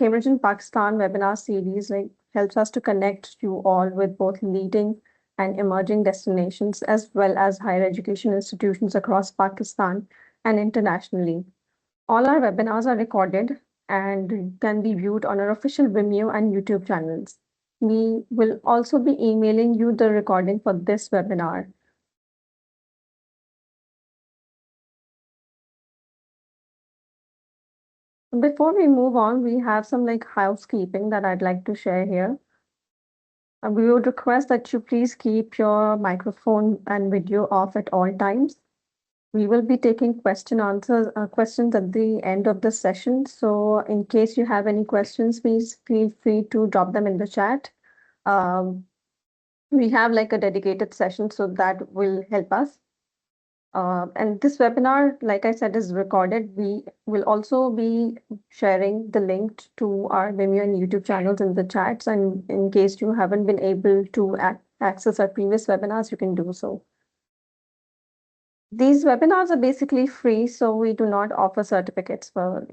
Cambridge in Pakistan webinar series helps us to connect you all with both leading and emerging destinations as well as higher education institutions across Pakistan and internationally. All our webinars are recorded and can be viewed on our official Vimeo and YouTube channels. We will also be emailing you the recording for this webinar. Before we move on, we have some housekeeping that I'd like to share here. We would request that you please keep your microphone and video off at all times. We will be taking questions at the end of the session. So in case you have any questions, please feel free to drop them in the chat. We have a dedicated session, so that will help us. And this webinar, like I said, is recorded. We will also be sharing the link to our Vimeo and YouTube channels in the chats. And in case you haven't been able to access our previous webinars, you can do so. These webinars are basically free, so we do not offer certificates for.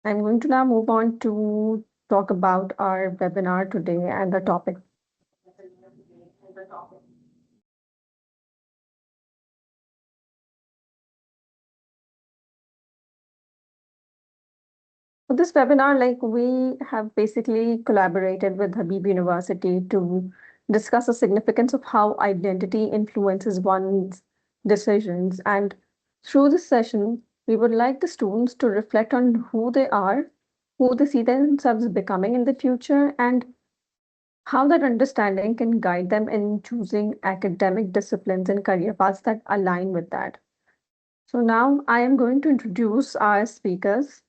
I'm going to now move on to talk about our webinar today and the topic. For this webinar, we have basically collaborated with Habib University to discuss the significance of how identity influences one's decisions. And through this session, we would like the students to reflect on who they are, who they see themselves becoming in the future, and how that understanding can guide them in choosing academic disciplines and career paths that align with that. So now I am going to introduce our speakers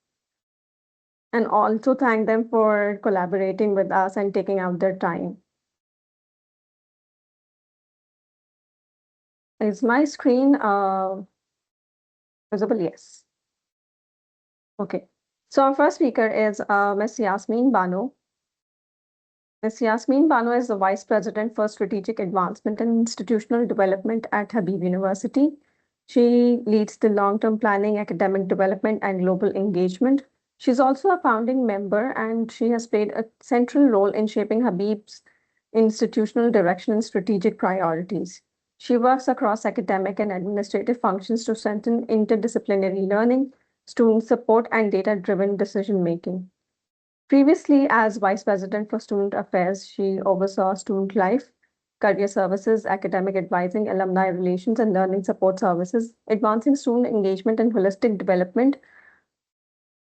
and also thank them for collaborating with us and taking out their time. Is my screen visible? Yes. Okay. So our first speaker is Ms. Yasmin Bano. Ms. Yasmin Bano is the Vice President for Strategic Advancement and Institutional Development at Habib University. She leads the long-term planning, academic development, and global engagement. She's also a founding member, and she has played a central role in shaping Habib's institutional direction and strategic priorities. She works across academic and administrative functions to strengthen interdisciplinary learning, student support, and data-driven decision-making. Previously, as Vice President for Student Affairs, she oversaw student life, career services, academic advising, alumni relations, and learning support services, advancing student engagement and holistic development.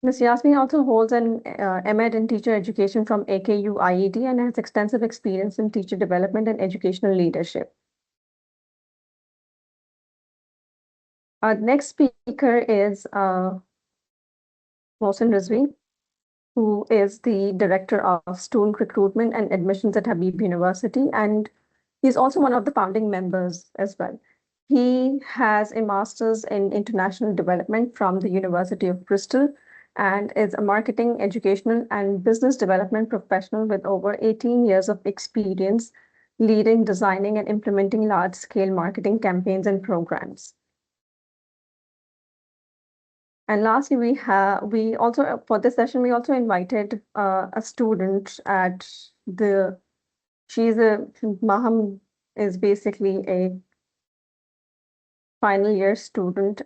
Ms. Yasmin also holds an MEd in teacher education from AKU IED and has extensive experience in teacher development and educational leadership. Our next speaker is Mohsen Rizvi, who is the Director of Student Recruitment and Admissions at Habib University, and he's also one of the founding members as well. He has a master's in international development from the University of Bristol and is a marketing, educational, and business development professional with over 18 years of experience leading, designing, and implementing large-scale marketing campaigns and programs. And lastly, we also for this session we also invited a student at the. Maham is basically a final year student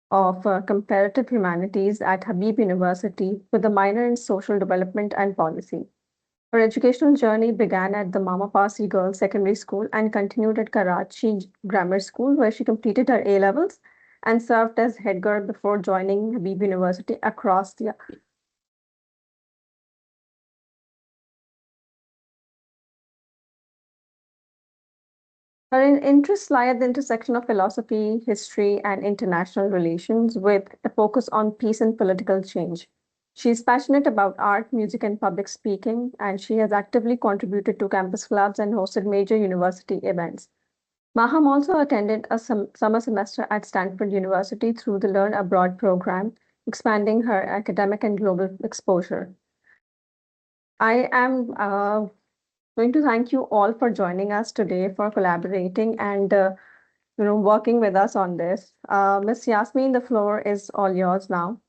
of comparative humanities at Habib University with a minor in social development and policy. Her educational journey began at the Mama Parsi Girls Secondary School and continued at Karachi Grammar School, where she completed her A levels and served as head girl before joining Habib University across the. Her interests lie at the intersection of philosophy, history, and international relations, with a focus on peace and political change. She is passionate about art, music, and public speaking, and she has actively contributed to campus clubs and hosted major university events. Maham also attended a summer semester at Stanford University through the Learn Abroad program, expanding her academic and global exposure. I am going to thank you all for joining us today, for collaborating, and working with us on this. Miss Yasmin, the floor is all yours now.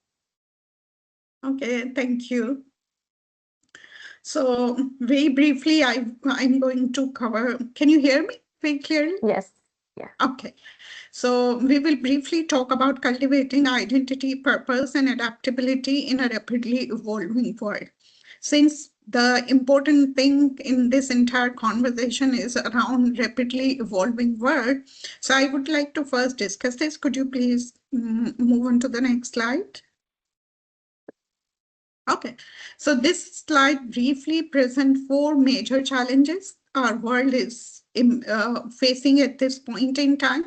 Okay, thank you. So very briefly, I'm going to cover, can you hear me very clearly? Yes. Yeah. Okay. So we will briefly talk about cultivating identity, purpose, and adaptability in a rapidly evolving world. Since the important thing in this entire conversation is around rapidly evolving world, so I would like to first discuss this. Could you please move on to the next slide? Okay, so this slide briefly presents four major challenges our world is facing at this point in time.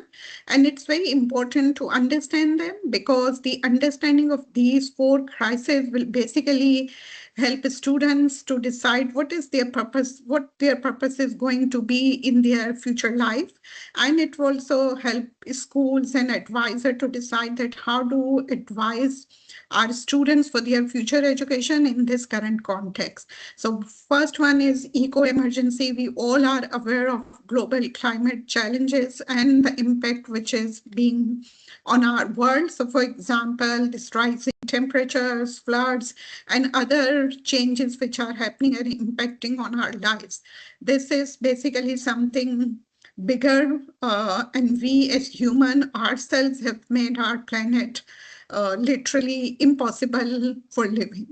And it's very important to understand them because the understanding of these four crises will basically help students to decide what is their purpose, what their purpose is going to be in their future life. And it will also help schools and advisor to decide that how to advise our students for their future education in this current context. So first one is eco-emergency. We all are aware of global climate challenges and the impact which is being on our world. So for example, this rising temperatures, floods, and other changes which are happening and impacting on our lives. This is basically something bigger, and we as human ourselves have made our planet literally impossible for living.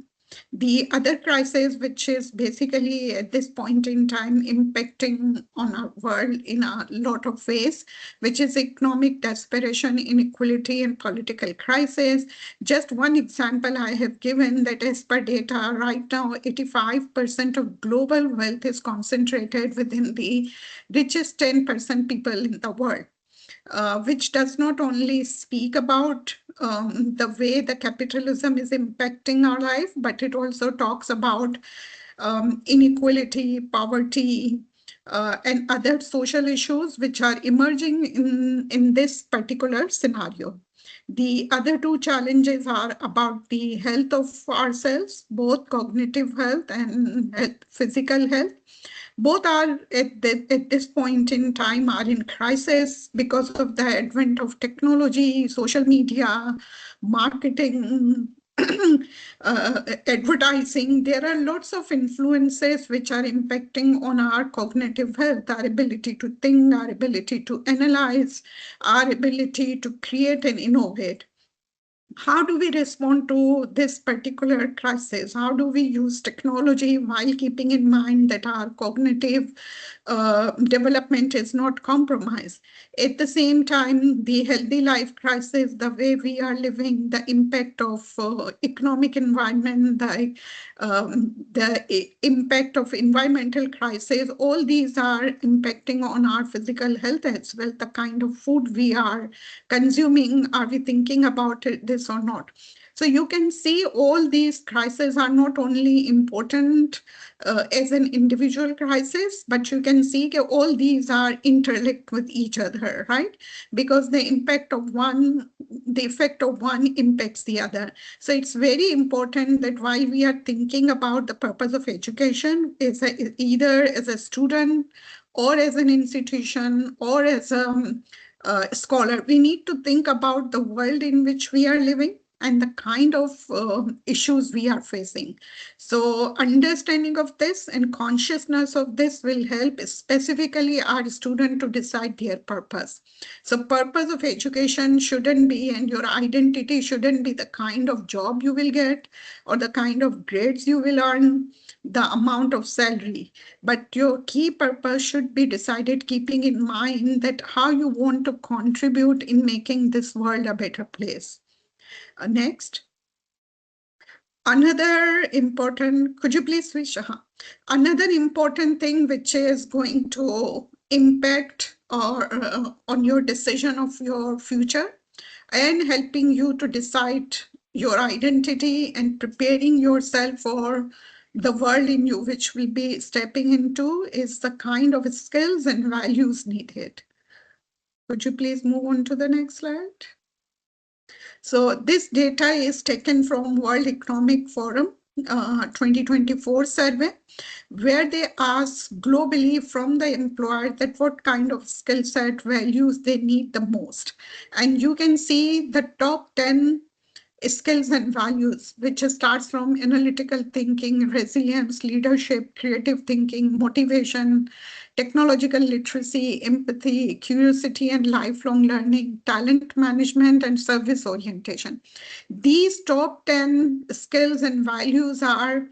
The other crisis, which is basically at this point in time impacting on our world in a lot of ways, which is economic desperation, inequality, and political crisis. Just one example I have given that as per data, right now 85% of global wealth is concentrated within the richest 10% people in the world. Which does not only speak about the way the capitalism is impacting our life, but it also talks about inequality, poverty, and other social issues which are emerging in this particular scenario. The other two challenges are about the health of ourselves, both cognitive health and physical health. Both are at this point in time are in crisis because of the advent of technology, social media, marketing, advertising. There are lots of influences which are impacting on our cognitive health, our ability to think, our ability to analyze, our ability to create and innovate. How do we respond to this particular crisis? How do we use technology while keeping in mind that our cognitive development is not compromised? At the same time, the healthy life crisis, the way we are living, the impact of economic environment, the impact of environmental crisis, all these are impacting on our physical health as well. The kind of food we are consuming, are we thinking about this or not? So you can see all these crises are not only important as an individual crisis, but you can see all these are interlinked with each other, right? Because the effect of one impacts the other. So it's very important that while we are thinking about the purpose of education, either as a student or as an institution or as a scholar, we need to think about the world in which we are living and the kind of issues we are facing. So understanding of this and consciousness of this will help specifically our student to decide their purpose. So purpose of education shouldn't be, and your identity shouldn't be the kind of job you will get or the kind of grades you will earn, the amount of salary. But your key purpose should be decided keeping in mind that how you want to contribute in making this world a better place. Next. Another important, could you please switch? Another important thing which is going to impact or on your decision of your future and helping you to decide your identity and preparing yourself for the world in you which will be stepping into is the kind of skills and values needed. Could you please move on to the next slide? So this data is taken from World Economic Forum 2024 survey, where they ask globally from the employer that what kind of skill set values they need the most. And you can see the top 10 skills and values, which starts from analytical thinking, resilience, leadership, creative thinking, motivation, technological literacy, empathy, curiosity and lifelong learning, talent management, and service orientation. These top 10 skills and values are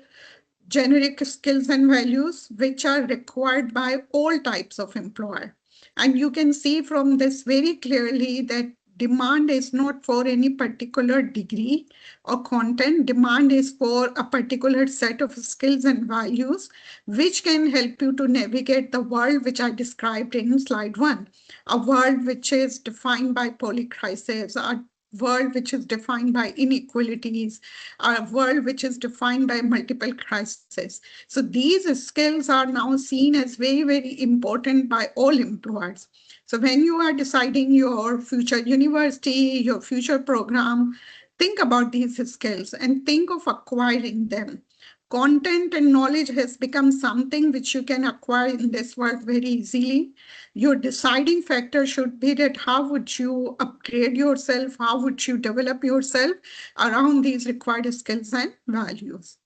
generic skills and values which are required by all types of employer. And you can see from this very clearly that demand is not for any particular degree or content. Demand is for a particular set of skills and values which can help you to navigate the world which I described in slide 1. A world which is defined by polycrisis, a world which is defined by inequalities, a world which is defined by multiple crises. So these skills are now seen as very, very important by all employers. So when you are deciding your future university, your future program, think about these skills and think of acquiring them. Content and knowledge has become something which you can acquire in this world very easily. Your deciding factor should be that how would you upgrade yourself, how would you develop yourself around these required skills and values.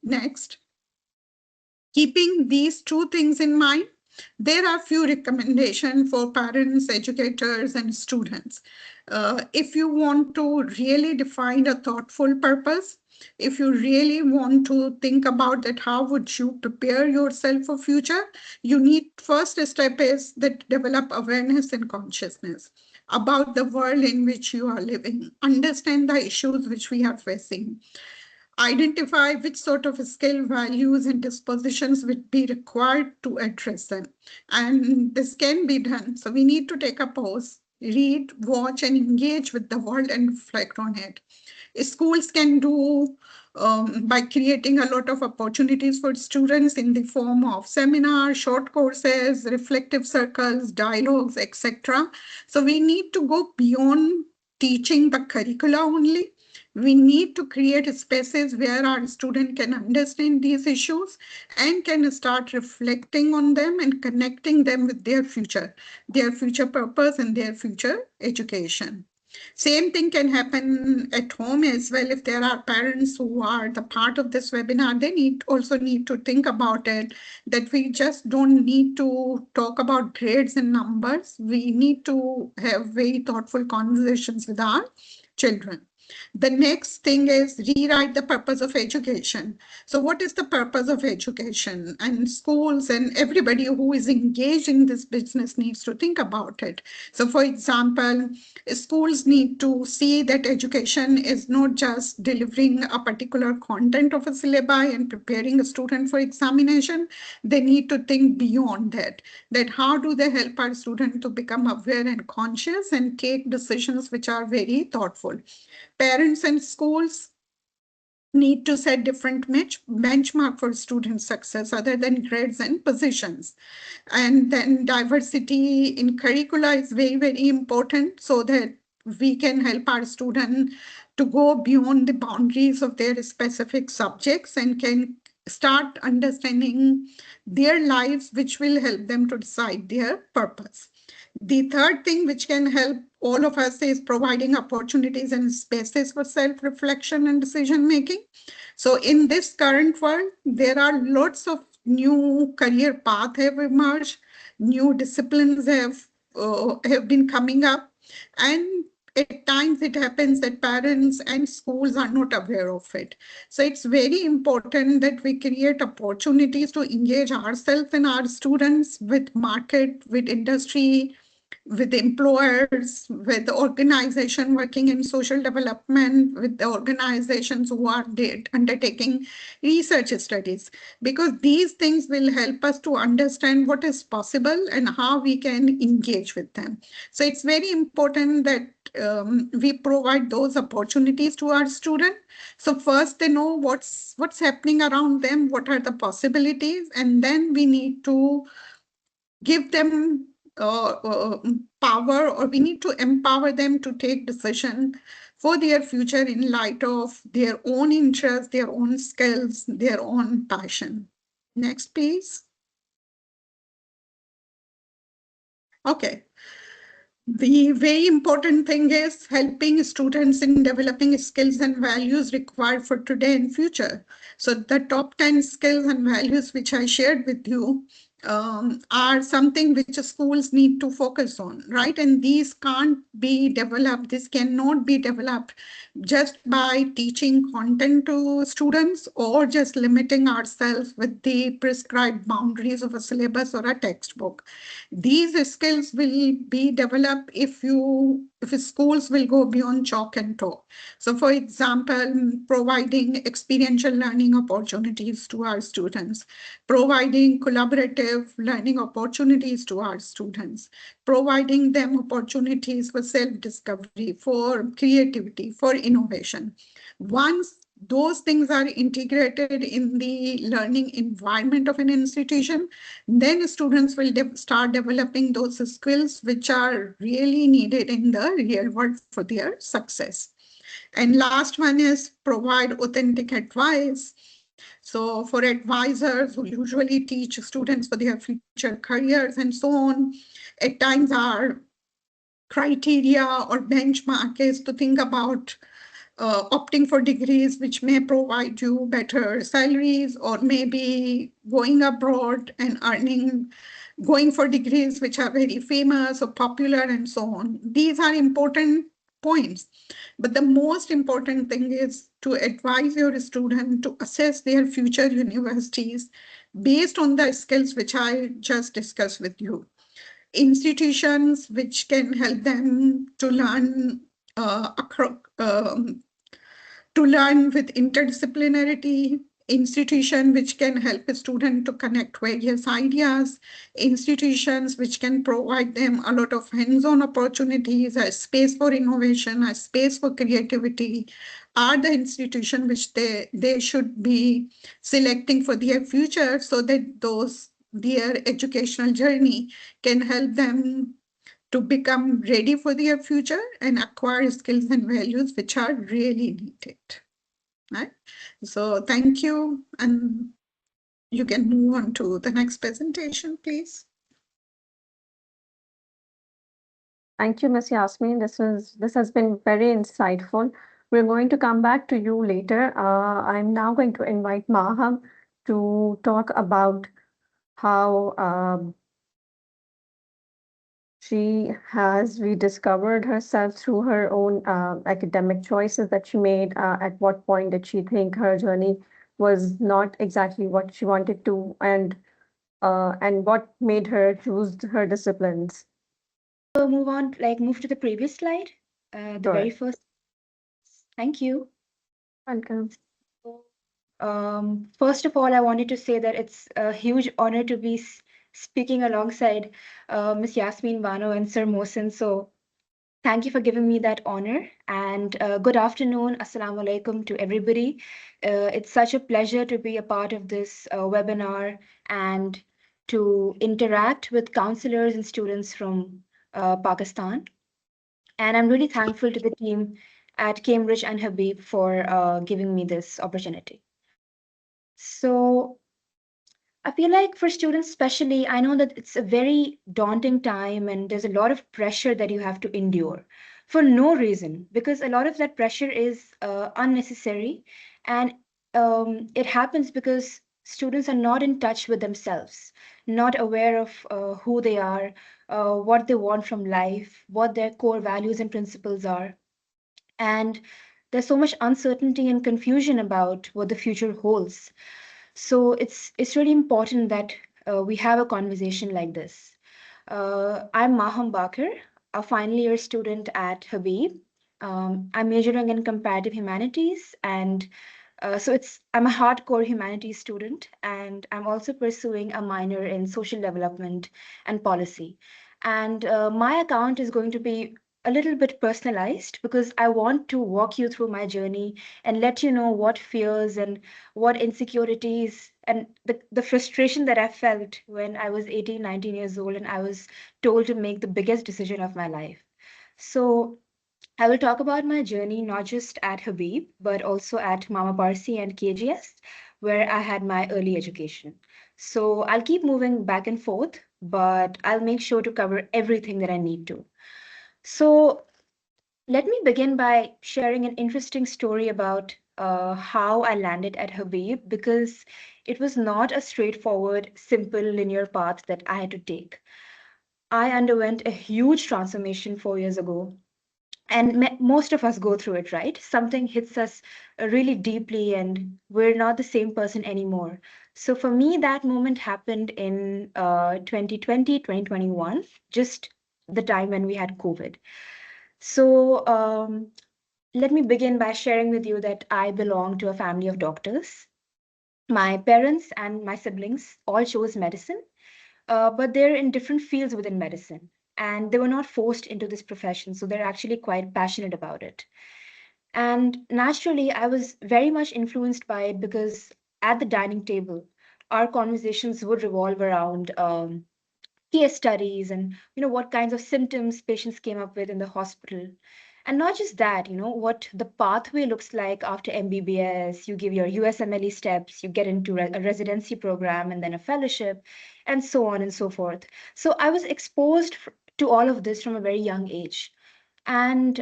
Next, keeping these two things in mind, there are few recommendations for parents, educators, and students. If you want to really define a thoughtful purpose, if you really want to think about that, how would you prepare yourself for future? You need first step is that develop awareness and consciousness about the world in which you are living. Understand the issues which we are facing. Identify which sort of skill, values, and dispositions would be required to address them. And this can be done. So we need to take a pause, read, watch, and engage with the world and reflect on it. Schools can do by creating a lot of opportunities for students in the form of seminars, short courses, reflective circles, dialogues, etc. So we need to go beyond teaching the curricula only. We need to create spaces where our student can understand these issues and can start reflecting on them and connecting them with their future purpose and their future education. Same thing can happen at home as well. If there are parents who are the part of this webinar, they also need to think about it, that we just don't need to talk about grades and numbers. We need to have very thoughtful conversations with our children. The next thing is rewrite the purpose of education. So what is the purpose of education? And schools and everybody who is engaged in this business needs to think about it. So for example, schools need to see that education is not just delivering a particular content of a syllabi and preparing a student for examination. They need to think beyond that how do they help our student to become aware and conscious and take decisions which are very thoughtful. Parents and schools need to set different benchmark for student success other than grades and positions. And then diversity in curricula is very, very important so that we can help our student to go beyond the boundaries of their specific subjects and can start understanding their lives, which will help them to decide their purpose. The third thing which can help all of us is providing opportunities and spaces for self-reflection and decision-making. So in this current world, there are lots of new career paths have emerged, new disciplines have been coming up, and at times it happens that parents and schools are not aware of it. So it's very important that we create opportunities to engage ourselves and our students with market, with industry, with employers, with the organization working in social development, with the organizations who are undertaking research studies, because these things will help us to understand what is possible and how we can engage with them. So it's very important that we provide those opportunities to our students. So first they know what's happening around them, what are the possibilities, and then we need to give them power, or we need to empower them to take decision for their future in light of their own interests, their own skills, their own passion. Next, please. Okay. The very important thing is helping students in developing skills and values required for today and future. So the top 10 skills and values which I shared with you are something which schools need to focus on, right? And these can't be developed, this cannot be developed just by teaching content to students or just limiting ourselves with the prescribed boundaries of a syllabus or a textbook. These skills will be developed if schools will go beyond chalk and talk. So for example, providing experiential learning opportunities to our students, providing collaborative learning opportunities to our students, providing them opportunities for self-discovery, for creativity, for innovation. Once those things are integrated in the learning environment of an institution, then students will start developing those skills which are really needed in the real world for their success. And last one is provide authentic advice. So for advisors who usually teach students for their future careers and so on, at times our criteria or benchmark is to think about opting for degrees which may provide you better salaries, or maybe going abroad and going for degrees which are very famous or popular and so on. These are important points. But the most important thing is to advise your student to assess their future universities based on the skills which I just discussed with you. Institutions which can help them to learn to learn with interdisciplinarity, institution which can help a student to connect various ideas, institutions which can provide them a lot of hands-on opportunities, a space for innovation, a space for creativity, are the institution which they should be selecting for their future, so that their educational journey can help them to become ready for their future and acquire skills and values which are really needed. Right? So thank you. And you can move on to the next presentation, please. Thank you, Ms. Yasmin. This has been very insightful. We're going to come back to you later. I'm now going to invite Maham to talk about how she has rediscovered herself through her own academic choices that she made. At what point did she think her journey was not exactly what she wanted to, and what made her choose her disciplines? So move to the previous slide, the very Sure. first. Thank you. Welcome. So, first of all, I wanted to say that it's a huge honor to be speaking alongside Ms. Yasmin Bano and Sir Mohsin. So thank you for giving me that honor. And good afternoon, Assalamu alaikum to everybody. It's such a pleasure to be a part of this webinar and to interact with counselors and students from Pakistan. And I'm really thankful to the team at Cambridge and Habib for giving me this opportunity. So I feel like for students, especially, I know that it's a very daunting time and there's a lot of pressure that you have to endure for no reason, because a lot of that pressure is unnecessary. And it happens because students are not in touch with themselves, not aware of who they are, what they want from life, what their core values and principles are. And there's so much uncertainty and confusion about what the future holds. So it's really important that we have a conversation like this. I'm Maham Bakr, a final year student at Habib. I'm majoring in comparative humanities, and I'm a hardcore humanities student, and I'm also pursuing a minor in social development and policy. And my account is going to be a little bit personalized because I want to walk you through my journey and let you know what fears and what insecurities and the frustration that I felt when I was 18, 19 years old and I was told to make the biggest decision of my life. So I will talk about my journey not just at Habib, but also at Mama Parsi and KGS, where I had my early education. So I'll keep moving back and forth, but I'll make sure to cover everything that I need to. So let me begin by sharing an interesting story about how I landed at Habib, because it was not a straightforward, simple, linear path that I had to take. I underwent a huge transformation 4 years ago, and most of us go through it, right? Something hits us really deeply and we're not the same person anymore. So for me, that moment happened in 2020, 2021, just the time when we had COVID. So let me begin by sharing with you that I belong to a family of doctors. My parents and my siblings all chose medicine, but they're in different fields within medicine. And they were not forced into this profession, so they're actually quite passionate about it. And naturally, I was very much influenced by it because at the dining table, our conversations would revolve around case studies and what kinds of symptoms patients came up with in the hospital. And not just that, what the pathway looks like after MBBS. You give your USMLE steps, you get into a residency program and then a fellowship, and so on and so forth. So I was exposed to all of this from a very young age. And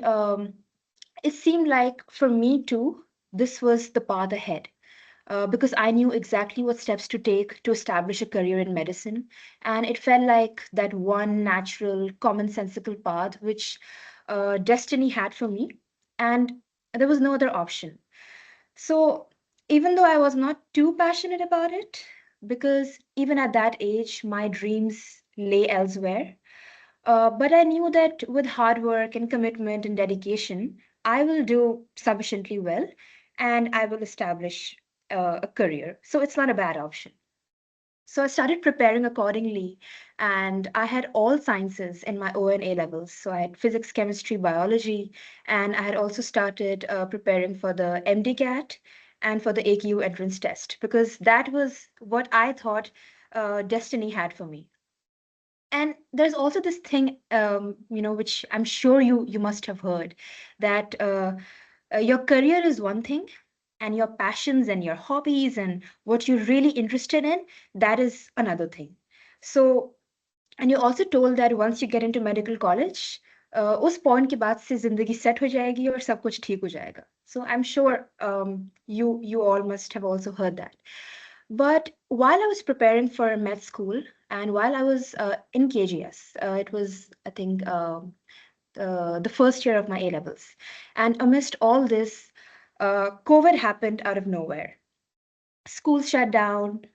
it seemed like for me too, this was the path ahead, because I knew exactly what steps to take to establish a career in medicine. And it felt like that one natural, commonsensical path which destiny had for me. And there was no other option. So even though I was not too passionate about it, because even at that age, my dreams lay elsewhere. But I knew that with hard work and commitment and dedication, I will do sufficiently well and I will establish a career. So it's not a bad option. So I started preparing accordingly, and I had all sciences in my O and A levels. So I had physics, chemistry, biology, and I had also started preparing for the MD-CAT and for the AQ entrance test, because that was what I thought destiny had for me. And there's also this thing, which I'm sure you must have heard, that your career is one thing, and your passions and your hobbies and what you're really interested in, that is another thing. So, and you're also told that once you get into medical college, उस point के बाद से जिंदगी set हो जाएगी और सब कुछ ठीक हो जाएगा. So I'm sure you all must have also heard that. But while I was preparing for med school and while I was in KGS, it was, I think, the first year of my A levels. And amidst all this, COVID happened out of nowhere. Schools shut down,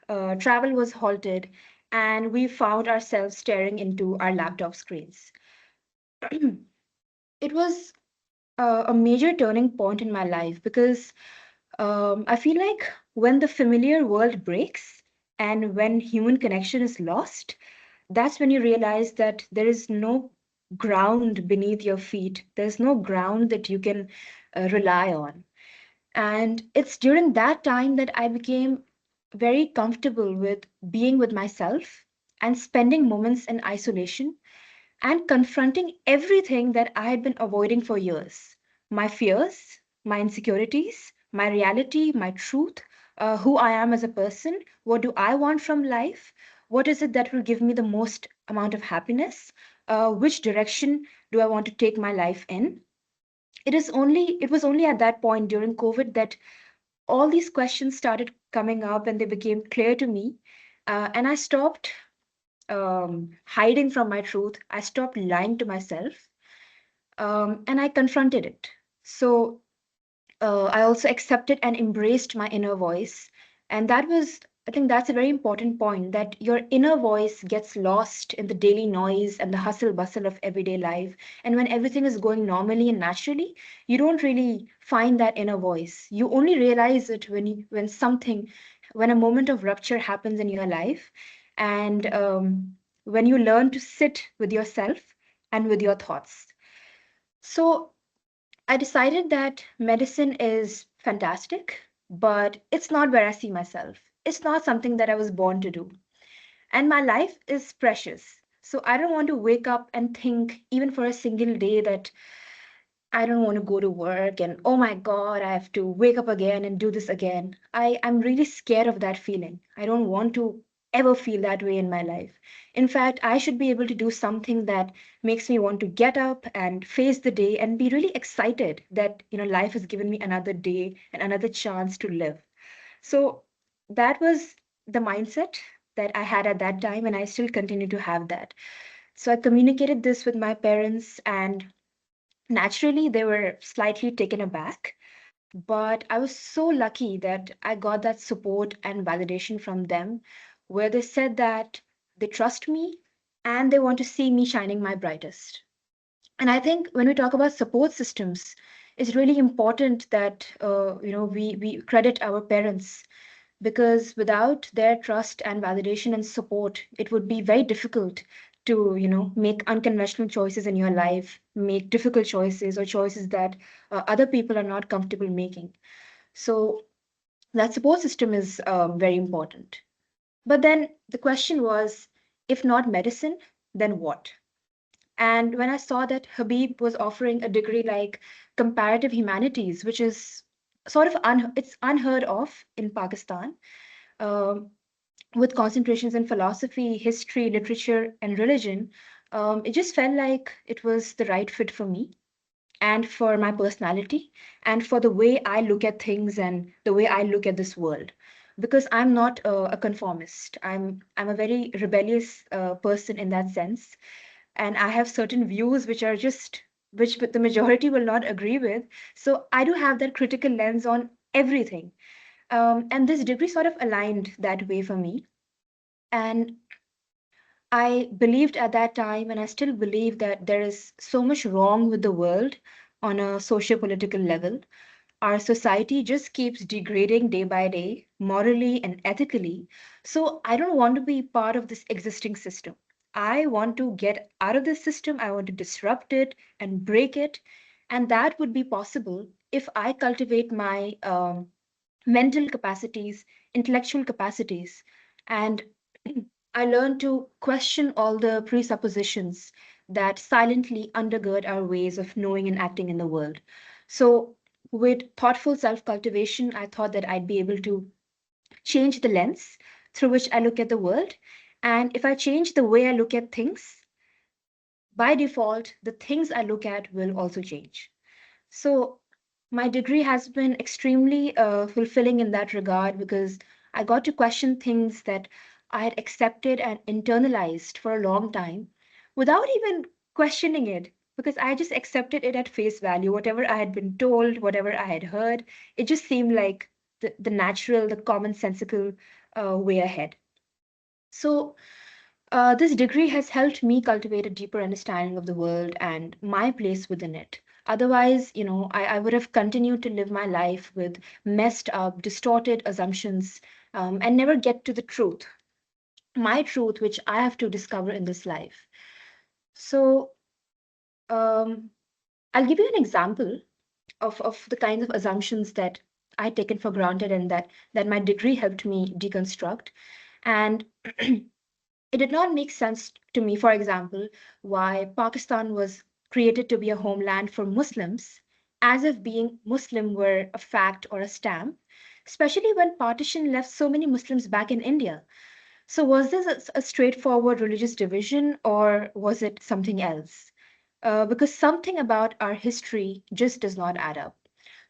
travel was halted, and we found ourselves staring into our laptop screens. It was a major turning point in my life because I feel like when the familiar world breaks and when human connection is lost, that's when you realize that there is no ground beneath your feet. There's no ground that you can rely on. And it's during that time that I became very comfortable with being with myself and spending moments in isolation and confronting everything that I had been avoiding for years: my fears, my insecurities, my reality, my truth, who I am as a person, what do I want from life, what is it that will give me the most amount of happiness, which direction do I want to take my life in. It was only at that point during COVID that all these questions started coming up and they became clear to me. And I stopped hiding from my truth. I stopped lying to myself, and I confronted it. So I also accepted and embraced my inner voice. And that was, I think that's a very important point, that your inner voice gets lost in the daily noise and the hustle bustle of everyday life. And when everything is going normally and naturally, you don't really find that inner voice. You only realize it when a moment of rupture happens in your life. And when you learn to sit with yourself and with your thoughts. So I decided that medicine is fantastic, but it's not where I see myself. It's not something that I was born to do. And my life is precious. So I don't want to wake up and think, even for a single day, that I don't want to go to work and oh my God, I have to wake up again and do this again. I'm really scared of that feeling. I don't want to ever feel that way in my life. In fact, I should be able to do something that makes me want to get up and face the day and be really excited that, life has given me another day and another chance to live. So that was the mindset that I had at that time, and I still continue to have that. So I communicated this with my parents, and naturally, they were slightly taken aback, but I was so lucky that I got that support and validation from them, where they said that they trust me and they want to see me shining my brightest. And I think when we talk about support systems, it's really important that we credit our parents, because without their trust and validation and support, it would be very difficult to make unconventional choices in your life, make difficult choices or choices that other people are not comfortable making. So that support system is very important. But then the question was, if not medicine, then what? And when I saw that Habib was offering a degree like comparative humanities, which is sort of it's unheard of in Pakistan, um, with concentrations in philosophy, history, literature, and religion, it just felt like it was the right fit for me and for my personality and for the way I look at things and the way I look at this world. Because I'm not a conformist. I'm a very rebellious person in that sense, and I have certain views which are just which the majority will not agree with. So I do have that critical lens on everything, and this degree sort of aligned that way for me. And I believed at that time, and I still believe, that there is so much wrong with the world on a socio-political level. Our society just keeps degrading day by day, morally and ethically. So I don't want to be part of this existing system. I want to get out of this system. I want to disrupt it and break it. And that would be possible if I cultivate my mental capacities, intellectual capacities, and I learned to question all the presuppositions that silently undergird our ways of knowing and acting in the world. So, with thoughtful self cultivation, I thought that I'd be able to change the lens through which I look at the world. And if I change the way I look at things, by default, the things I look at will also change. So, my degree has been extremely fulfilling in that regard, because I got to question things that I had accepted and internalized for a long time without even questioning it, because I just accepted it at face value. Whatever I had been told, whatever I had heard, it just seemed like the natural, the commonsensical way ahead. So, this degree has helped me cultivate a deeper understanding of the world and my place within it. Otherwise, I would have continued to live my life with messed up, distorted assumptions, and never get to the truth, my truth, which I have to discover in this life. So, um, I'll give you an example of the kinds of assumptions that I'd taken for granted and that my degree helped me deconstruct. And it did not make sense to me, for example, why Pakistan was created to be a homeland for Muslims, as if being Muslim were a fact or a stamp, especially when partition left so many Muslims back in India. So, was this a straightforward religious division, or was it something else? Because something about our history just does not add up.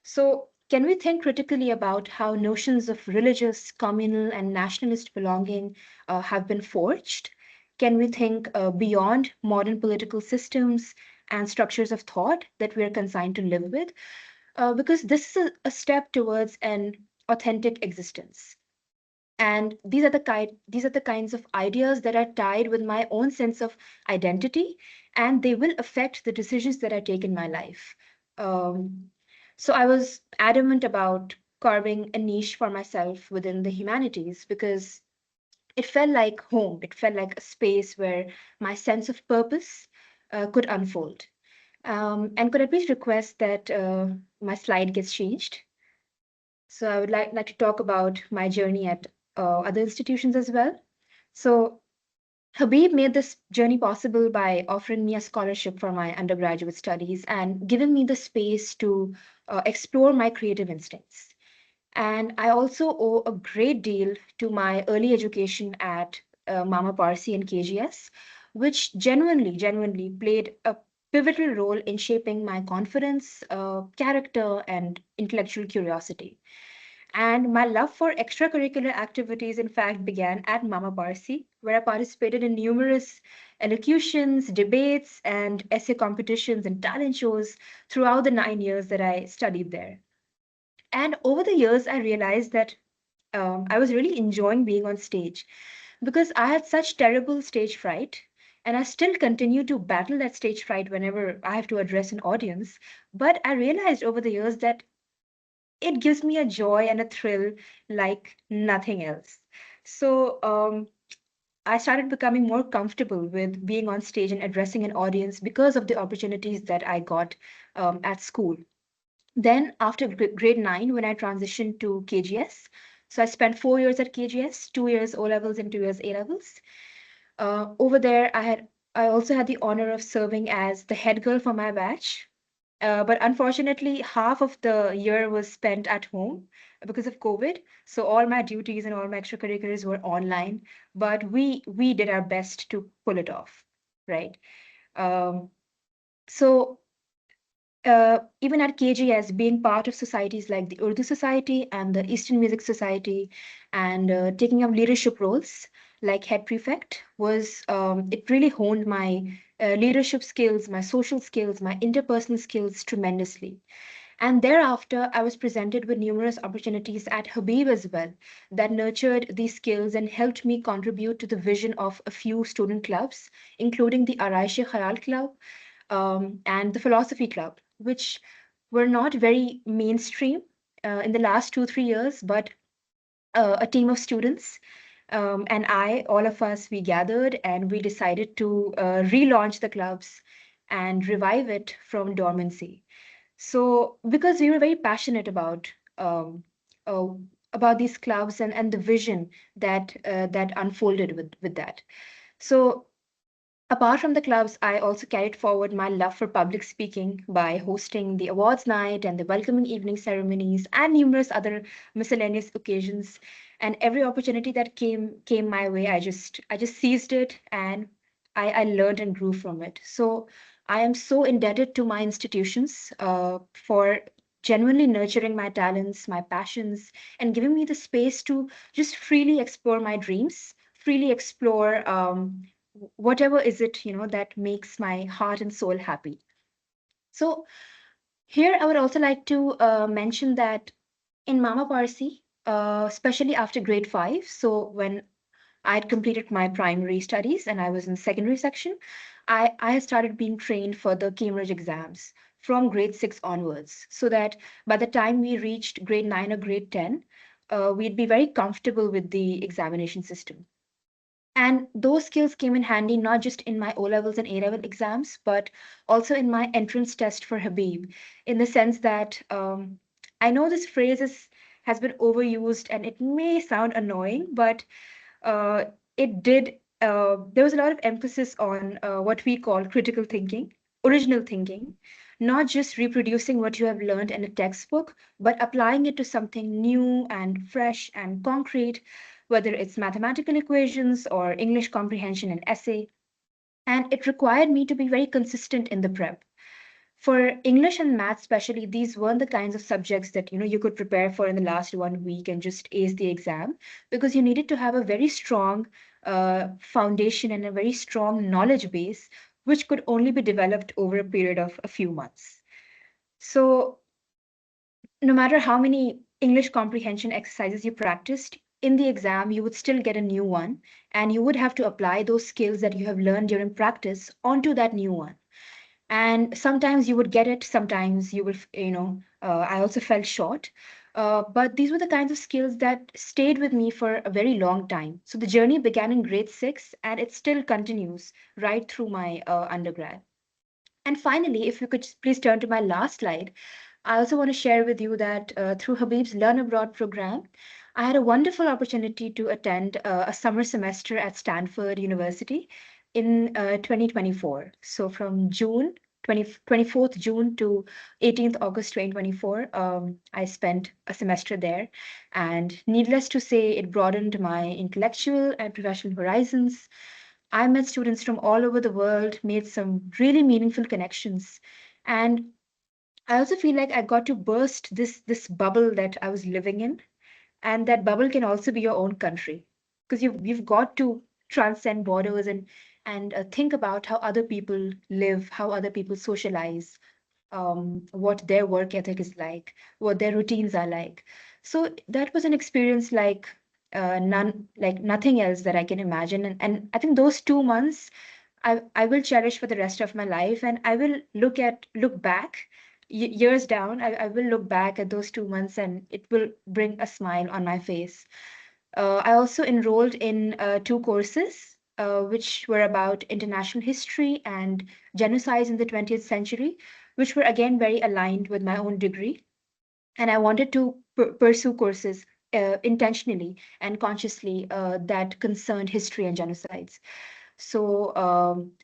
So, can we think critically about how notions of religious, communal, and nationalist belonging have been forged? Can we think beyond modern political systems and structures of thought that we are consigned to live with? Because this is a step towards an authentic existence. And these are the kinds of ideas that are tied with my own sense of identity, and they will affect the decisions that I take in my life. Um, so I was adamant about carving a niche for myself within the humanities, because it felt like home. It felt like a space where my sense of purpose could unfold. And could I please request that my slide gets changed? So I would like to talk about my journey at other institutions as well. So Habib made this journey possible by offering me a scholarship for my undergraduate studies and giving me the space to explore my creative instincts. And I also owe a great deal to my early education at Mama Parsi and KGS, which genuinely played a pivotal role in shaping my confidence, character, and intellectual curiosity. And my love for extracurricular activities, in fact, began at Mama Parsi, where I participated in numerous elocutions, debates, and essay competitions and talent shows throughout the 9 years that I studied there. And over the years, I realized that I was really enjoying being on stage because I had such terrible stage fright. And I still continue to battle that stage fright whenever I have to address an audience. But I realized over the years that it gives me a joy and a thrill like nothing else. So I started becoming more comfortable with being on stage and addressing an audience because of the opportunities that I got at school. Then, after grade 9, when I transitioned to KGS, so I spent 4 years at KGS, 2 years O levels and 2 years A levels. Over there, I also had the honor of serving as the head girl for my batch. But unfortunately, half of the year was spent at home because of COVID. So all my duties and all my extracurriculars were online. But we did our best to pull it off, right? Um, so even at KGS, being part of societies like the Urdu Society and the Eastern Music Society, and taking up leadership roles like head prefect was it really honed my leadership skills, my social skills, my interpersonal skills tremendously. And thereafter, I was presented with numerous opportunities at Habib as well that nurtured these skills and helped me contribute to the vision of a few student clubs, including the Araish Khayal Club and the Philosophy Club, which were not very mainstream in the last 2, 3 years, but a team of students. And all of us, we gathered and we decided to relaunch the clubs and revive it from dormancy. So, because we were very passionate uh, about these clubs and the vision that unfolded with that. So, apart from the clubs, I also carried forward my love for public speaking by hosting the awards night and the welcoming evening ceremonies and numerous other miscellaneous occasions. And every opportunity that came my way, I just seized it and I learned and grew from it. So I am so indebted to my institutions for genuinely nurturing my talents, my passions, and giving me the space to just freely explore my dreams, freely explore whatever is it that makes my heart and soul happy. So here I would also like to mention that in Mama Parsi, especially after grade 5, so when I had completed my primary studies and I was in the secondary section, I had started being trained for the Cambridge exams from grade 6 onwards, so that by the time we reached grade 9 or grade 10, we'd be very comfortable with the examination system. And those skills came in handy not just in my O levels and A level exams, but also in my entrance test for Habib, in the sense that I know this phrase has been overused and it may sound annoying, but uh, it did, there was a lot of emphasis on what we call critical thinking, original thinking, not just reproducing what you have learned in a textbook, but applying it to something new and fresh and concrete, whether it's mathematical equations or English comprehension and essay. And it required me to be very consistent in the prep. For English and math, especially, these weren't the kinds of subjects that you could prepare for in the last 1 week and just ace the exam, because you needed to have a very strong foundation and a very strong knowledge base, which could only be developed over a period of a few months. So no matter how many English comprehension exercises you practiced, in the exam, you would still get a new one, and you would have to apply those skills that you have learned during practice onto that new one. And sometimes you would get it, sometimes you will, I also fell short. But these were the kinds of skills that stayed with me for a very long time. So the journey began in grade 6, and it still continues right through my undergrad. And finally, if you could just please turn to my last slide, I also want to share with you that through Habib's Learn Abroad program, I had a wonderful opportunity to attend a summer semester at Stanford University in 2024. So from June 24th June to 18th August 2024, I spent a semester there. And needless to say, it broadened my intellectual and professional horizons. I met students from all over the world, made some really meaningful connections. And I also feel like I got to burst this bubble that I was living in, and that bubble can also be your own country, because you've got to transcend borders and think about how other people live, how other people socialize, what their work ethic is like, what their routines are like. So that was an experience like nothing else that I can imagine, and I think those 2 months I will cherish for the rest of my life, and I will look back years down. I will look back at those 2 months, and it will bring a smile on my face. I also enrolled in two courses, which were about international history and genocides in the 20th century, which were again very aligned with my own degree. And I wanted to pursue courses intentionally and consciously that concerned history and genocides. So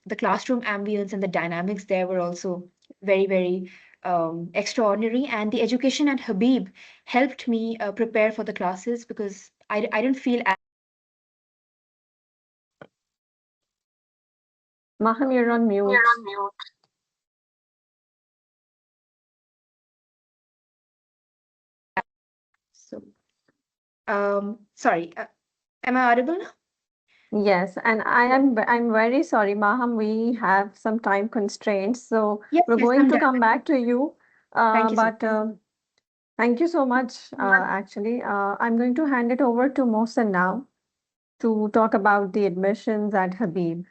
the classroom ambience and the dynamics there were also very, very extraordinary. And the education at Habib helped me prepare for the classes, because I didn't feel Maham, you're on mute. so. Sorry, am I audible now? Yes, and I'm very sorry, Maham. We have some time constraints, so Yes, we're yes, going I'm to done. come back to you. Thank you so But thank you so much. Actually, I'm going to hand it over to Mohsen now to talk about the admissions at Habib.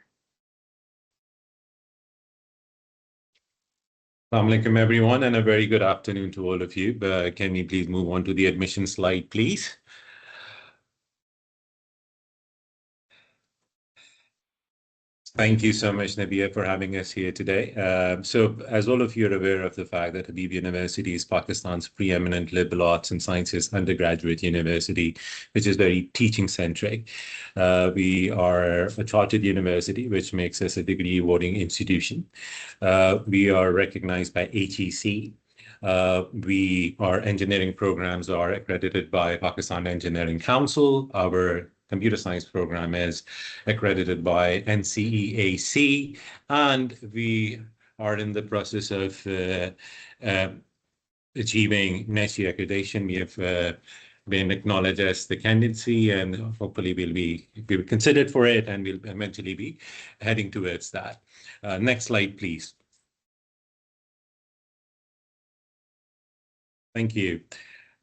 Assalamu alaikum, everyone, and a very good afternoon to all of you. Can we please move on to the admission slide, please? Thank you so much, Nabia, for having us here today. So, as all of you are aware of the fact that Habib University is Pakistan's preeminent liberal arts and sciences undergraduate university, which is very teaching-centric. We are a chartered university, which makes us a degree awarding institution. We are recognized by HEC. Our engineering programs are accredited by Pakistan Engineering Council. Our computer science program is accredited by NCEAC, and we are in the process of achieving NESHI accreditation. We have been acknowledged as the candidacy, and hopefully we'll be considered for it, and we'll eventually be heading towards that. Next slide, please. Thank you.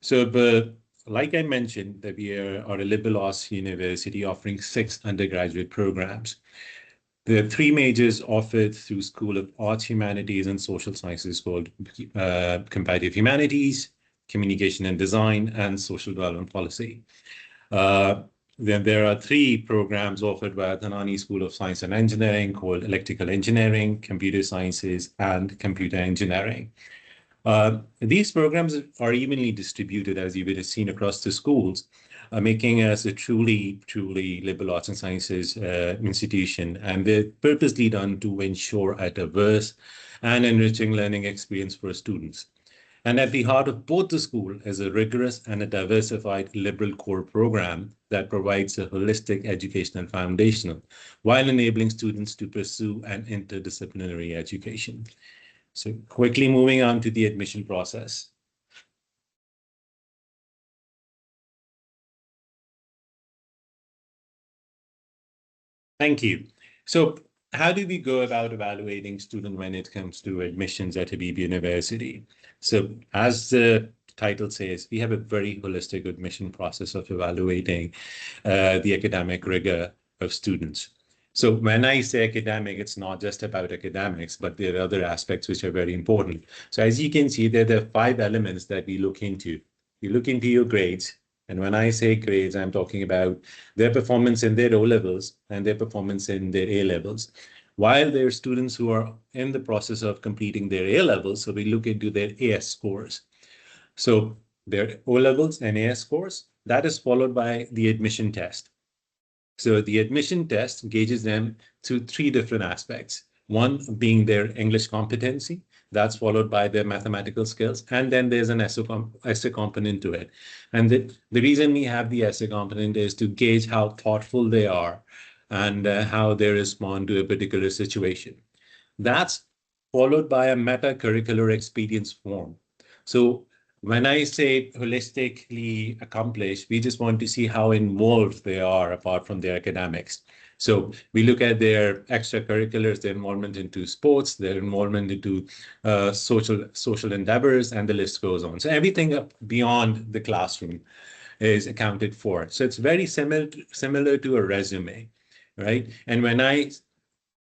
So, like I mentioned, that we are a liberal arts university offering 6 undergraduate programs. There are 3 majors offered through School of Arts, Humanities, and Social Sciences called Comparative Humanities, Communication and Design, and Social Development Policy. Then there are 3 programs offered by Thanani School of Science and Engineering called Electrical Engineering, Computer Sciences, and Computer Engineering. These programs are evenly distributed, as you would have seen, across the schools, making us a truly liberal arts and sciences institution. And they're purposely done to ensure a diverse and enriching learning experience for students. And at the heart of both the school is a rigorous and a diversified liberal core program that provides a holistic educational foundation while enabling students to pursue an interdisciplinary education. So quickly moving on to the admission process. Thank you. So how do we go about evaluating student when it comes to admissions at Habib University? So as the title says, we have a very holistic admission process of evaluating the academic rigor of students. So when I say academic, it's not just about academics, but there are other aspects which are very important. So as you can see, there are 5 elements that we look into. You look into your grades. And when I say grades, I'm talking about their performance in their O levels and their performance in their A levels. While there are students who are in the process of completing their A levels, so we look into their AS scores. So their O levels and AS scores, That is followed by the admission test. So the admission test gauges them through three different aspects. One being their English competency, that's followed by their mathematical skills, and then there's an essay component to it. And the reason we have the essay component is to gauge how thoughtful they are and how they respond to a particular situation. That's followed by a meta-curricular experience form. So when I say holistically accomplished, we just want to see how involved they are apart from their academics. So we look at their extracurriculars, their involvement into sports, their involvement into social endeavors, and the list goes on. So everything beyond the classroom is accounted for. So it's very similar to a resume, right? And when I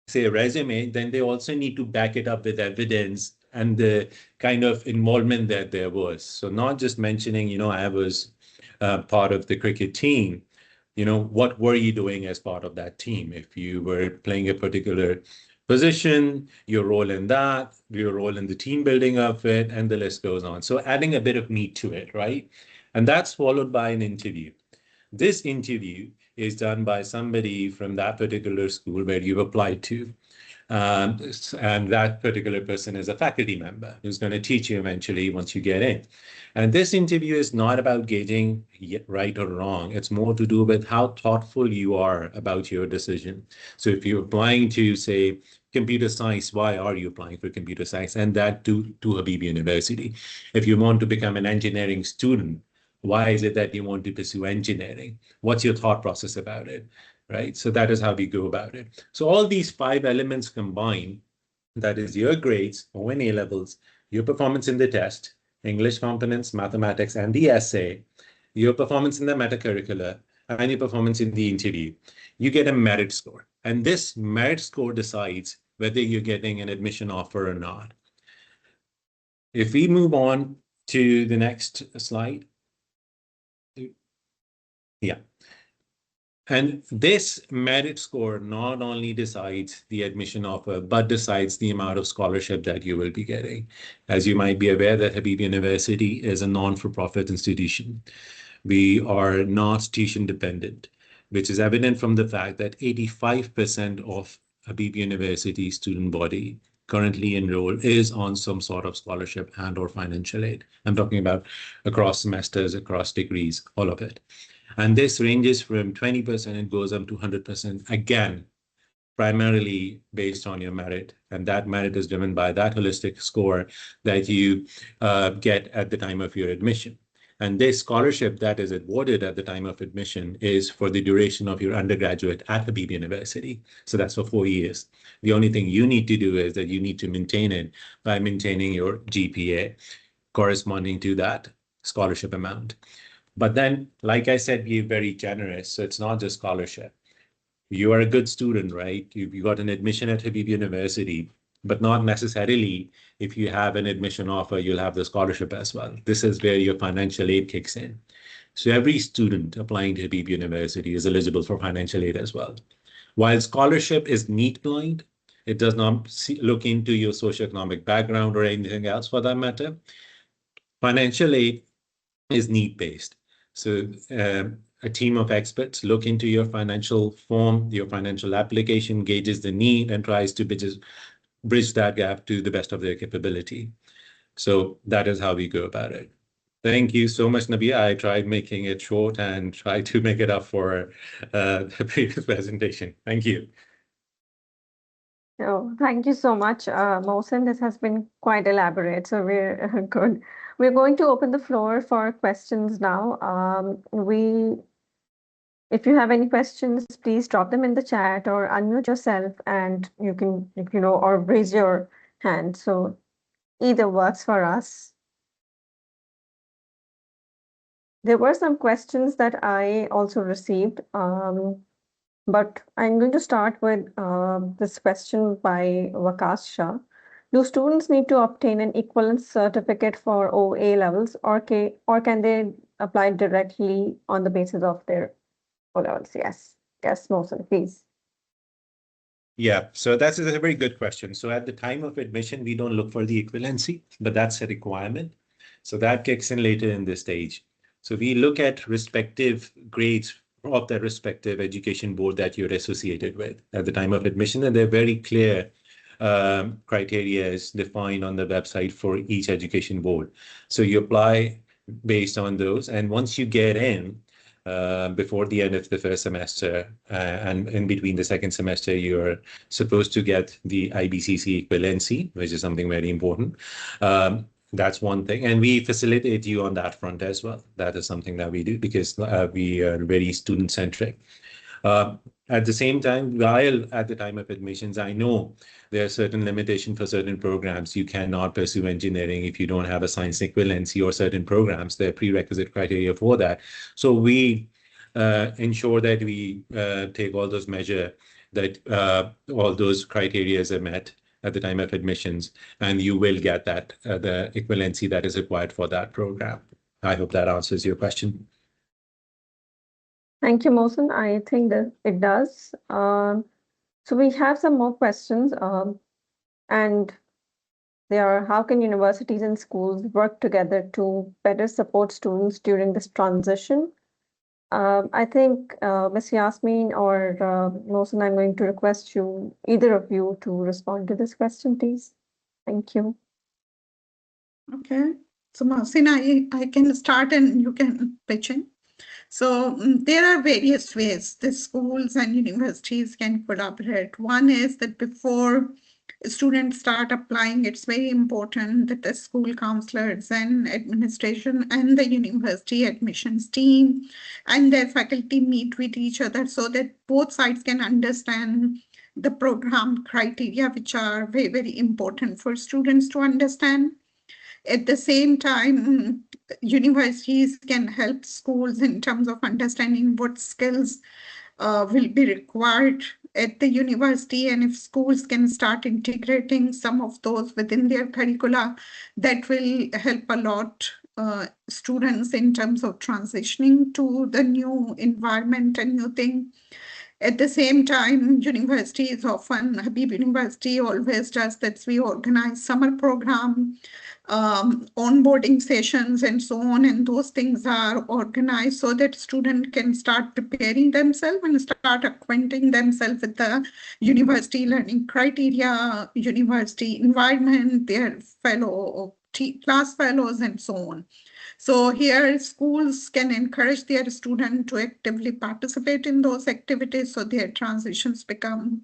say a resume, then they also need to back it up with evidence and the kind of involvement that there was. So not just mentioning, I was part of the cricket team. What were you doing as part of that team? If you were playing a particular position, your role in that, your role in the team building of it, and the list goes on. So adding a bit of meat to it, right? And that's followed by an interview. This interview is done by somebody from that particular school where you've applied to. And that particular person is a faculty member who's going to teach you eventually once you get in. And this interview is not about gauging right or wrong. It's more to do with how thoughtful you are about your decision. So if you're applying to, say, computer science, why are you applying for computer science? And that to Habib University. If you want to become an engineering student, why is it that you want to pursue engineering? What's your thought process about it? Right? So that is how we go about it. So all these 5 elements combined, that is your grades, O&A levels, your performance in the test, English components, mathematics, and the essay, your performance in the metacurricular, and your performance in the interview, you get a merit score. And this merit score decides whether you're getting an admission offer or not. If we move on to the next slide. Yeah. And this merit score not only decides the admission offer, but decides the amount of scholarship that you will be getting. As you might be aware, that Habib University is a non-for-profit institution. We are not tuition dependent, which is evident from the fact that 85% of Habib University student body currently enrolled is on some sort of scholarship and or financial aid. I'm talking about across semesters, across degrees, all of it. And this ranges from 20%, it goes up to 100%, again, primarily based on your merit. And that merit is driven by that holistic score that you get at the time of your admission. And this scholarship that is awarded at the time of admission is for the duration of your undergraduate at Habib University. So that's for 4 years. The only thing you need to do is that you need to maintain it by maintaining your GPA corresponding to that scholarship amount. But then, like I said, we're very generous. So it's not just scholarship. You are a good student, right? You got an admission at Habib University, but not necessarily if you have an admission offer, you'll have the scholarship as well. This is where your financial aid kicks in. So every student applying to Habib University is eligible for financial aid as well. While scholarship is need blind, it does not look into your socioeconomic background or anything else for that matter. Financial aid is need-based. So a team of experts look into your financial form, your financial application, gauges the need, and tries to bridge that gap to the best of their capability. So that is how we go about it. Thank you so much, Nabia. I tried making it short and tried to make it up for the previous presentation. Thank you. Oh, thank you so much, Mohsen. This has been quite elaborate, so we're good. We're going to open the floor for questions now. If you have any questions, please drop them in the chat or unmute yourself and you can, or raise your hand. So either works for us. There were some questions that I also received, but I'm going to start with this question by Vakas Shah. Do students need to obtain an equivalence certificate for OA levels, or can they apply directly on the basis of their O levels? Yes, Mohsen, please. Yeah, so that's a very good question. So at the time of admission, we don't look for the equivalency, but that's a requirement. So that kicks in later in this stage. So we look at respective grades of the respective education board that you're associated with at the time of admission, and they're very clear criteria is defined on the website for each education board. So you apply based on those, and once you get in, before the end of the first semester and in between the second semester, you're supposed to get the IBCC equivalency, which is something very important. That's one thing. And we facilitate you on that front as well. That is something that we do because we are very student-centric. At the same time, while at the time of admissions, I know there are certain limitations for certain programs. You cannot pursue engineering if you don't have a science equivalency, or certain programs. There are prerequisite criteria for that. So we ensure that we take all those measures that all those criteria are met at the time of admissions, and you will get that the equivalency that is required for that program. I hope that answers your question. Thank you, Mohsen. I think that it does. So we have some more questions, and they are: how can universities and schools work together to better support students during this transition? I think Ms. Yasmin or Mohsen, I'm going to request you, either of you, to respond to this question, please. Thank you. Okay. So Mohsin, I can start and you can pitch in. So there are various ways the schools and universities can collaborate. One is that before students start applying, it's very important that the school counselors and administration and the university admissions team and their faculty meet with each other so that both sides can understand the program criteria, which are very, very important for students to understand. At the same time, universities can help schools in terms of understanding what skills will be required at the university, and if schools can start integrating some of those within their curricula, that will help a lot students in terms of transitioning to the new environment and new thing. At the same time, universities often, Habib University always does that. We organize summer program, onboarding sessions and so on, and those things are organized so that students can start preparing themselves and start acquainting themselves with the university learning criteria, university environment, their class fellows and so on. So here schools can encourage their students to actively participate in those activities so their transitions become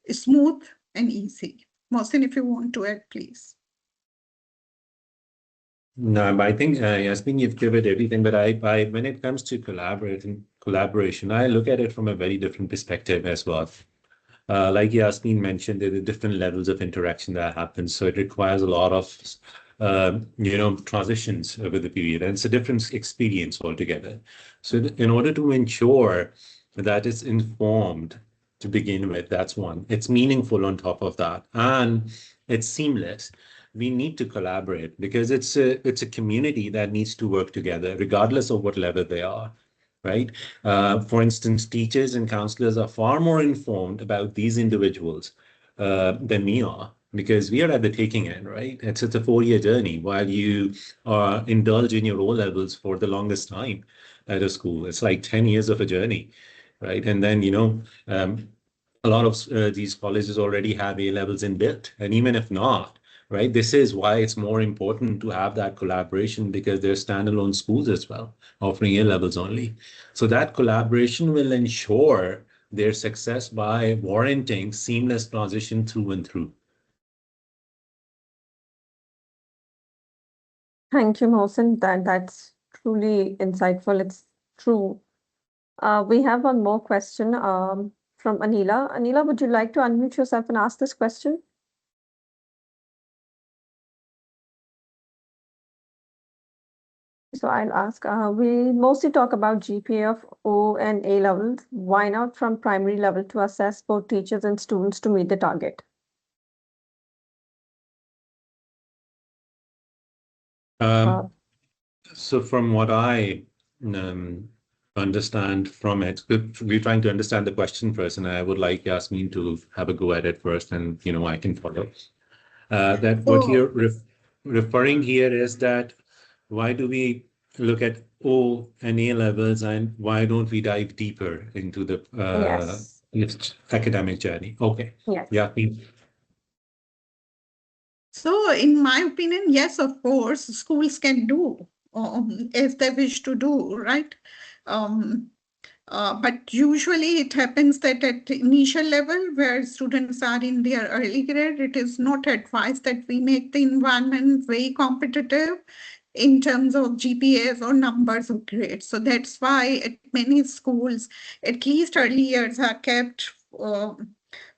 smooth and easy. Mohsin, if you want to add, please. No, but I think Yasmin, you've covered everything. But when it comes to collaboration, I look at it from a very different perspective as well. Like Yasmin mentioned, there are different levels of interaction that happens, so it requires a lot of transitions over the period, and it's a different experience altogether. So in order to ensure that it's informed to begin with, that's one. It's meaningful on top of that, and it's seamless. We need to collaborate because it's a community that needs to work together, regardless of what level they are, right? For instance, teachers and counselors are far more informed about these individuals than we are, because we are at the taking end, right? It's a 4-year journey while you indulge in your O levels for the longest time at a school. It's like 10 years of a journey, right? And then, a lot of these colleges already have A levels inbuilt. And even if not, right, this is why it's more important to have that collaboration, because they're standalone schools as well, offering A levels only. So that collaboration will ensure their success by warranting seamless transition through and through. Thank you, Mohsen. That's truly insightful. It's true. We have one more question from Anila. Anila, would you like to unmute yourself and ask this question? So I'll ask. We mostly talk about GPA of O and A levels. Why not from primary level to assess both teachers and students to meet the target? So from what I understand from it, we're trying to understand the question first, and I would like Yasmin to have a go at it first, and I can follow. That what you're referring here is that why do we look at O and A levels, and why don't we dive deeper into the Yes. academic journey? Okay. Yes. Yeah. So, in my opinion, yes, of course, schools can do as they wish to do, right? Um, but usually it happens that at the initial level where students are in their early grade, it is not advised that we make the environment very competitive in terms of GPAs or numbers of grades. So that's why at many schools, at least early years are kept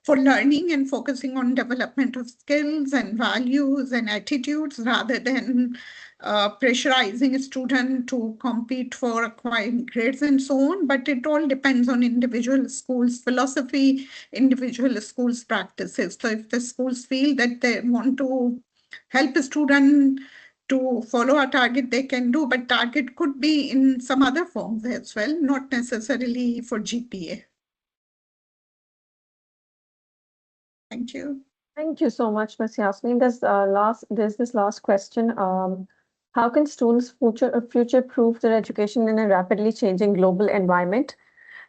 for learning and focusing on development of skills and values and attitudes rather than pressurizing a student to compete for acquiring grades and so on. But it all depends on individual schools' philosophy, individual schools' practices. So if the schools feel that they want to help a student to follow a target, they can do, but target could be in some other forms as well, not necessarily for GPA. Thank you. Thank you so much, Ms. Yasmin. There's this last question. How can students future-proof their education in a rapidly changing global environment?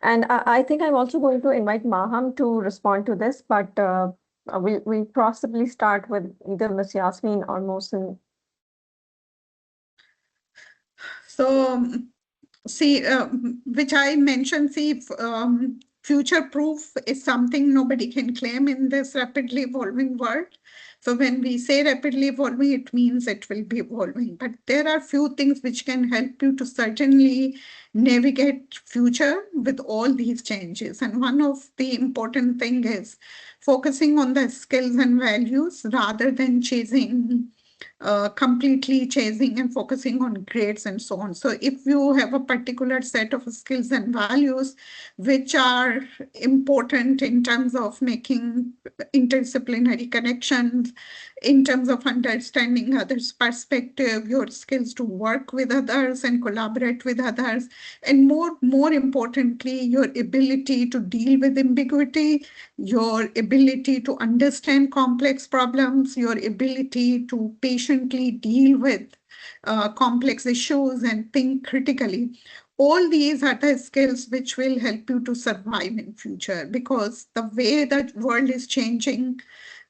And I think I'm also going to invite Maham to respond to this, but we'll possibly start with either Ms. Yasmin or Mohsin. So, see, which I mentioned, see, future-proof is something nobody can claim in this rapidly evolving world. So when we say rapidly evolving, it means it will be evolving. But there are few things which can help you to certainly navigate future with all these changes. And one of the important thing is focusing on the skills and values rather than completely chasing and focusing on grades and so on. So if you have a particular set of skills and values which are important in terms of making interdisciplinary connections, in terms of understanding others' perspective, your skills to work with others and collaborate with others, and more importantly, your ability to deal with ambiguity, your ability to understand complex problems, your ability to patiently deal with complex issues and think critically. All these are the skills which will help you to survive in future, because the way that world is changing,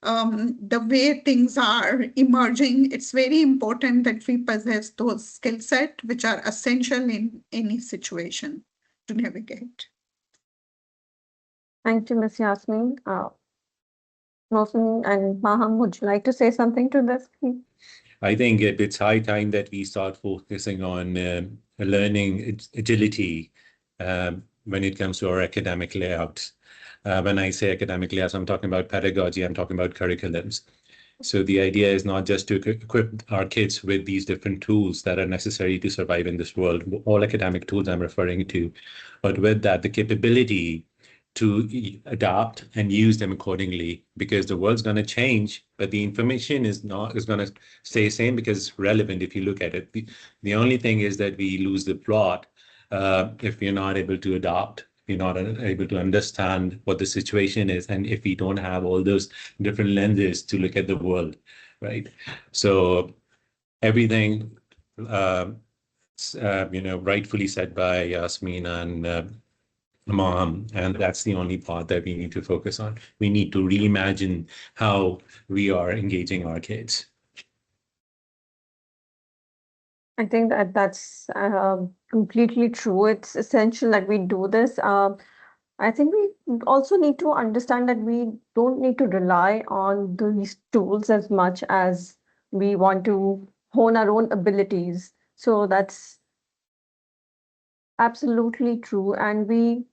the way things are emerging, it's very important that we possess those skill sets which are essential in any situation to navigate. Thank you, Ms. Yasmin. Mohsin and Maham, would you like to say something to this, please? I think it's high time that we start focusing on learning agility when it comes to our academic layouts. When I say academic layouts, I'm talking about pedagogy, I'm talking about curriculums. So the idea is not just to equip our kids with these different tools that are necessary to survive in this world, all academic tools I'm referring to, but with that, the capability to adapt and use them accordingly, because the world's going to change, but the information is going to stay the same because it's relevant if you look at it. The only thing is that we lose the plot if we're not able to adapt, if you're not able to understand what the situation is, and if we don't have all those different lenses to look at the world, right? So everything, rightfully said by Yasmin and Mom, and that's the only part that we need to focus on. We need to reimagine how we are engaging our kids. I think that that's completely true. It's essential that we do this. I think we also need to understand that we don't need to rely on these tools as much as we want to hone our own abilities. So that's absolutely true. And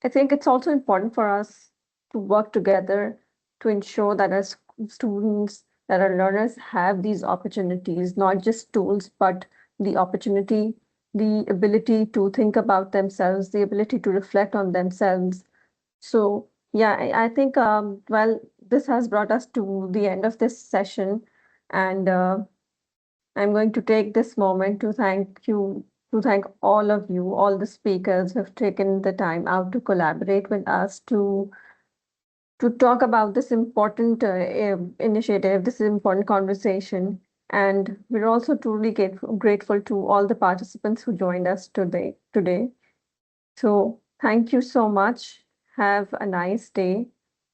I think it's also important for us to work together to ensure that as students, that our learners have these opportunities, not just tools, but the opportunity, the ability to think about themselves, the ability to reflect on themselves. So yeah, I think well, this has brought us to the end of this session, and I'm going to take this moment to thank all of you, all the speakers who have taken the time out to collaborate with us to talk about this important initiative, this important conversation. And we're also truly grateful to all the participants who joined us today. So thank you so much. Have a nice day.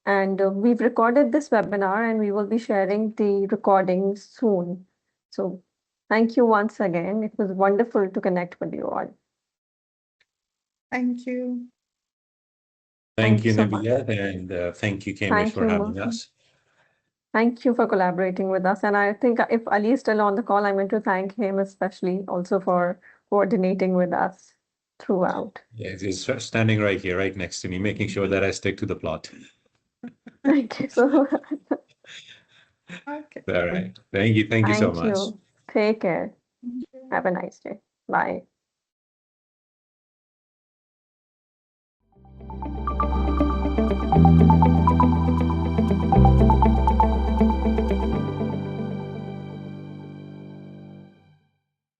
And we've recorded this webinar and we will be sharing the recording soon. So thank you once again. It was wonderful to connect with you all. Thank you. Thank you, so much. Nabila, and thank you, Kamish, Thank for you, having Mohsin. us. Thank you for collaborating with us. And I think if Ali is still on the call, I'm going to thank him especially also for coordinating with us throughout. Yeah, he's standing right here, right next to me, making sure that I stick to the plot. Thank you so much. Okay. All right. Thank you. Thank you so Thank much. you. Take care. Thank you. Have a nice day. Bye.